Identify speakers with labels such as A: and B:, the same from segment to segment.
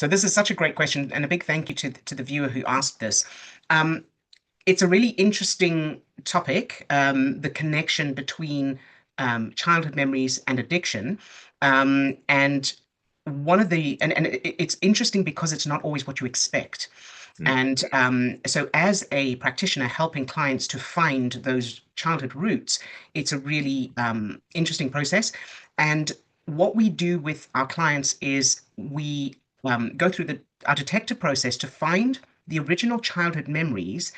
A: So this is such a great question, and a big thank you to the viewer who asked this. Um, it's a really interesting topic, the connection between childhood memories and addiction. And it's interesting because it's not always what you expect.
B: Mm.
A: And so, as a practitioner helping clients to find those childhood roots, it's a really interesting process. And what we do with our clients is we go through our detective process to find the original childhood memories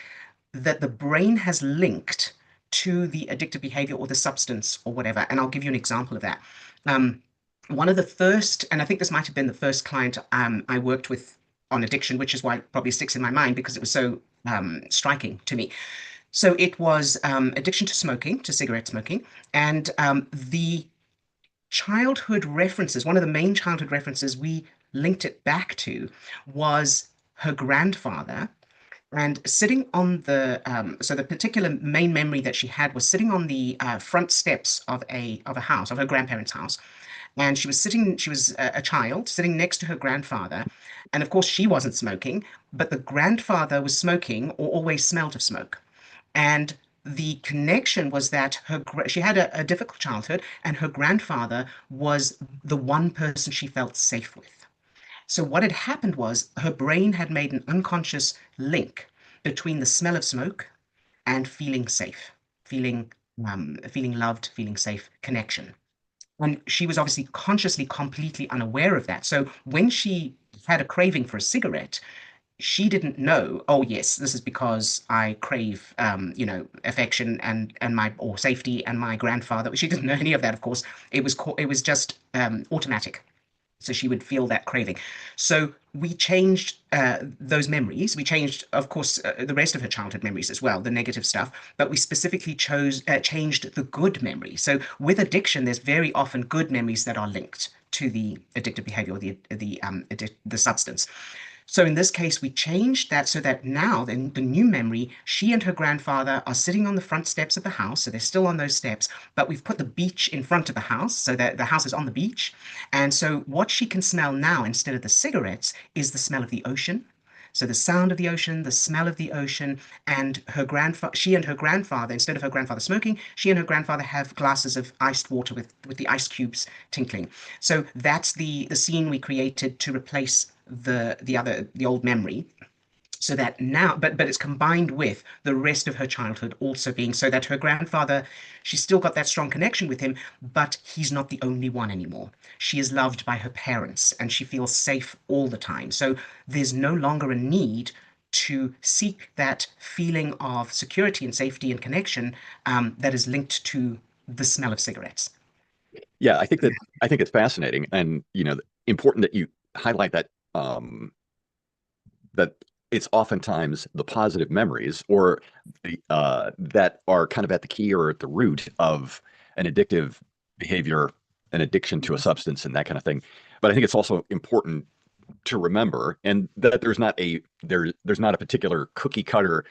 A: that the brain has linked to the addictive behavior or the substance or whatever. And I'll give you an example of that. Um, One of the first, and I think this might have been the first client I worked with on addiction, which is why it probably sticks in my mind because it was so striking to me. So it was addiction to smoking, to cigarette smoking, and the childhood references, one of the main childhood references we linked it back to was her grandfather, and sitting on so the particular main memory that she had was sitting on the front steps of a house, of her grandparents' house. And she was a child sitting next to her grandfather. And of course, she wasn't smoking, but the grandfather was smoking or always smelled of smoke. And the connection was that she had a difficult childhood, and her grandfather was the one person she felt safe with. So what had happened was her brain had made an unconscious link between the smell of smoke and feeling safe, feeling loved, feeling safe, connection. And she was obviously consciously completely unaware of that. So when she had a craving for a cigarette, she didn't know, oh yes, this is because I crave affection and my or safety and my grandfather. She didn't know any of that, of course. It was just automatic. So she would feel that craving. So we changed those memories. We changed, of course, the rest of her childhood memories as well, the negative stuff. But we specifically changed the good memories. So with addiction, there's very often good memories that are linked to the addictive behavior or the substance. So in this case, we changed that so that now, in the new memory, she and her grandfather are sitting on the front steps of the house. So they're still on those steps, but we've put the beach in front of the house so that the house is on the beach. And so what she can smell now instead of the cigarettes is the smell of the ocean. So the sound of the ocean, the smell of the ocean, and she and her grandfather, instead of her grandfather smoking, she and her grandfather have glasses of iced water with the ice cubes tinkling. So that's the scene we created to replace the old memory, so that now, but it's combined with the rest of her childhood also being, so that her grandfather, she's still got that strong connection with him, but he's not the only one anymore. She is loved by her parents and she feels safe all the time. So there's no longer a need to seek that feeling of security and safety and connection that is linked to the smell of cigarettes.
B: Yeah, I think it's fascinating, and important that you highlight that that it's oftentimes the positive memories or that are kind of at the key or at the root of an addictive behavior, an addiction to a substance, and that kind of thing. But I think it's also important to remember, and that there's not a particular cookie cutter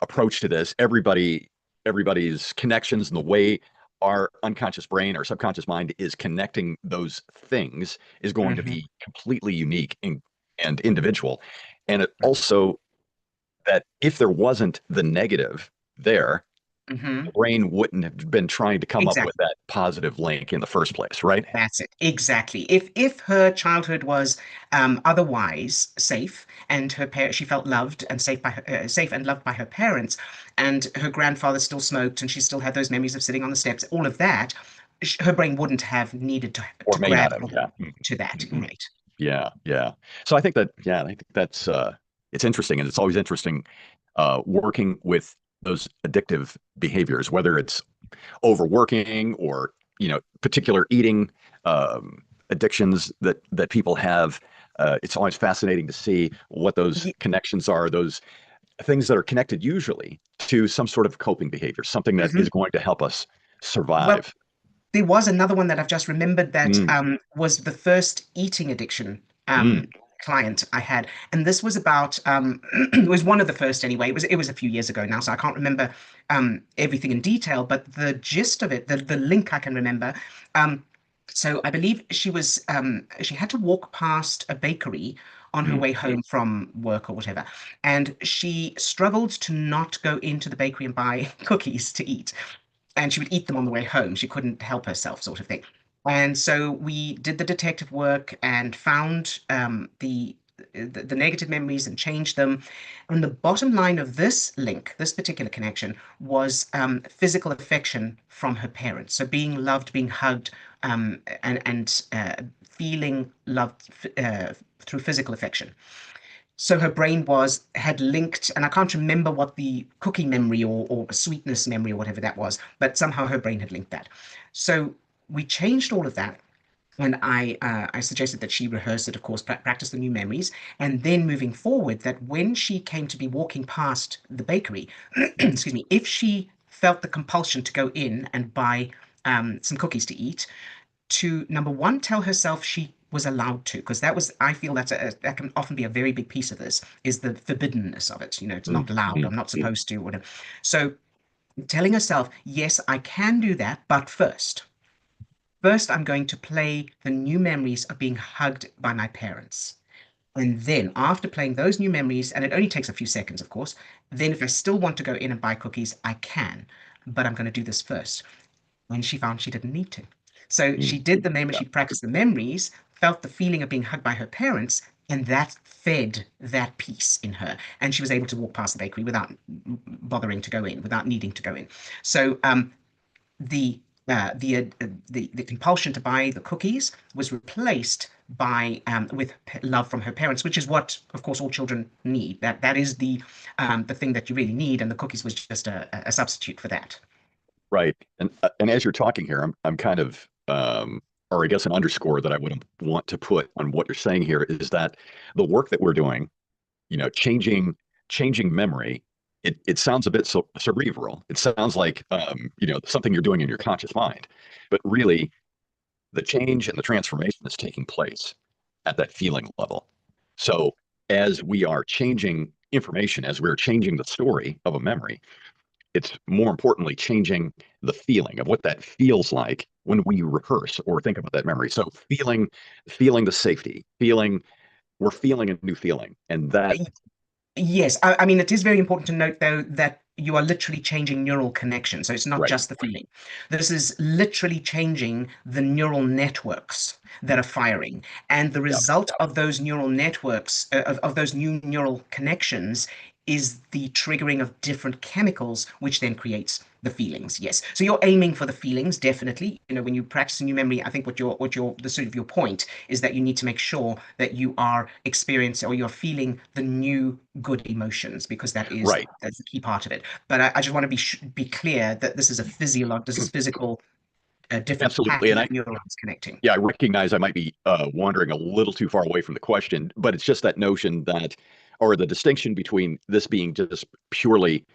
B: approach to this. Everybody's connections and the way our unconscious brain, our subconscious mind is connecting those things is going to
A: Hmm.
B: be completely unique and individual. And it also that if there wasn't the negative there, the
A: Hmm.
B: brain wouldn't have been trying to come up with
A: Exactly.
B: that positive link in the first place, right?
A: That's it. Exactly. If her childhood was otherwise safe and she felt loved and safe and loved by her parents, and her grandfather still smoked and she still had those memories of sitting on the steps, all of that, her brain wouldn't have needed
B: Or
A: to
B: may
A: grab
B: not have.
A: hold
B: Yeah.
A: to that.
B: Mhm.
A: Right.
B: Yeah, yeah. So I think that's it's interesting, and it's always interesting working with those addictive behaviors, whether it's overworking or particular eating addictions that people have. It's always fascinating to see what those
A: Ye-
B: connections are, those things that are connected usually to some sort of coping behavior, something that
A: mhm.
B: is going to help us
A: Well,
B: survive.
A: there was another one that I've just remembered that
B: Mm,
A: was the first eating addiction
B: mm,
A: client I had, and this was about it was one of the first anyway. It was a few years ago now, so I can't remember everything in detail, but the gist of it, the link I can remember. Um, So I believe she had to walk past a bakery on her
B: Mm,
A: way home from work or whatever, and she struggled to not go into the bakery and buy cookies to eat, and she would eat them on the way home. She couldn't help herself, sort of thing. And so we did the detective work and found the negative memories and changed them. And the bottom line of this link, this particular connection, was physical affection from her parents. So being loved, being hugged, and feeling loved through physical affection. So her brain had linked, and I can't remember what the cookie memory or sweetness memory or whatever that was, but somehow her brain had linked that. So we changed all of that, and I suggested that she rehearse it, of course, practice the new memories, and then moving forward, that when she came to be walking past the bakery, excuse me, if she felt the compulsion to go in and buy some cookies to eat, to number one, tell herself she was allowed to, because I feel that can often be a very big piece of this, is the forbiddenness of it. It's
B: mm,
A: not allowed,
B: mm,
A: I'm not supposed to, whatever. So telling herself, yes, I can do that, but first I'm going to play the new memories of being hugged by my parents. And then after playing those new memories, and it only takes a few seconds, of course, then if I still want to go in and buy cookies, I can. But I'm going to do this first, when she found she didn't need to. So
B: mm.
A: she did the memory,
B: Yeah,
A: she practiced the memories, felt the feeling of being hugged by her parents, and that fed that piece in her. And she was able to walk past the bakery without bothering to go in, without needing to go in. So the the compulsion to buy the cookies was replaced by with love from her parents, which is what, of course, all children need. That is the thing that you really need, and the cookies was just a substitute for that.
B: right. And as you're talking here, I'm kind of or I guess an underscore that I would want to put on what you're saying here is that the work that we're doing, changing memory, it sounds a bit cerebral. It sounds like something you're doing in your conscious mind, but really the change and the transformation that's taking place at that feeling level. So as we are changing information, as we're changing the story of a memory, it's more importantly changing the feeling of what that feels like when we rehearse or think about that memory. So feeling the safety, feeling we're feeling a new feeling, and that
A: Yes, I mean, it is very important to note, though, that you are literally changing neural connections. So it's not
B: right,
A: just the feeling. This is literally changing the neural networks that are firing. And the
B: yeah,
A: result of those neural networks, of those new neural connections, is the triggering of different chemicals, which then creates the feelings. Yes. So you're aiming for the feelings, definitely. When you practice a new memory, I think the sort of your point is that you need to make sure that you are experiencing or you're feeling the new good emotions, because
B: right,
A: that's the key part of it. But I just want to be clear that this is physical, different
B: absolutely. And
A: pattern of
B: I
A: neurons connecting.
B: yeah, I recognize I might be wandering a little too far away from the question, but it's just that notion that, or the distinction between this being just purely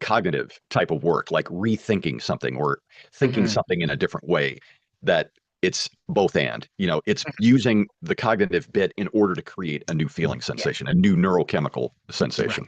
B: cognitive type of work, like rethinking something or thinking
A: Hmm.
B: something in a different way, that it's both and, it's using the cognitive bit in order to create a new feeling
A: Yeah.
B: sensation, a new neurochemical
A: Right.
B: sensation.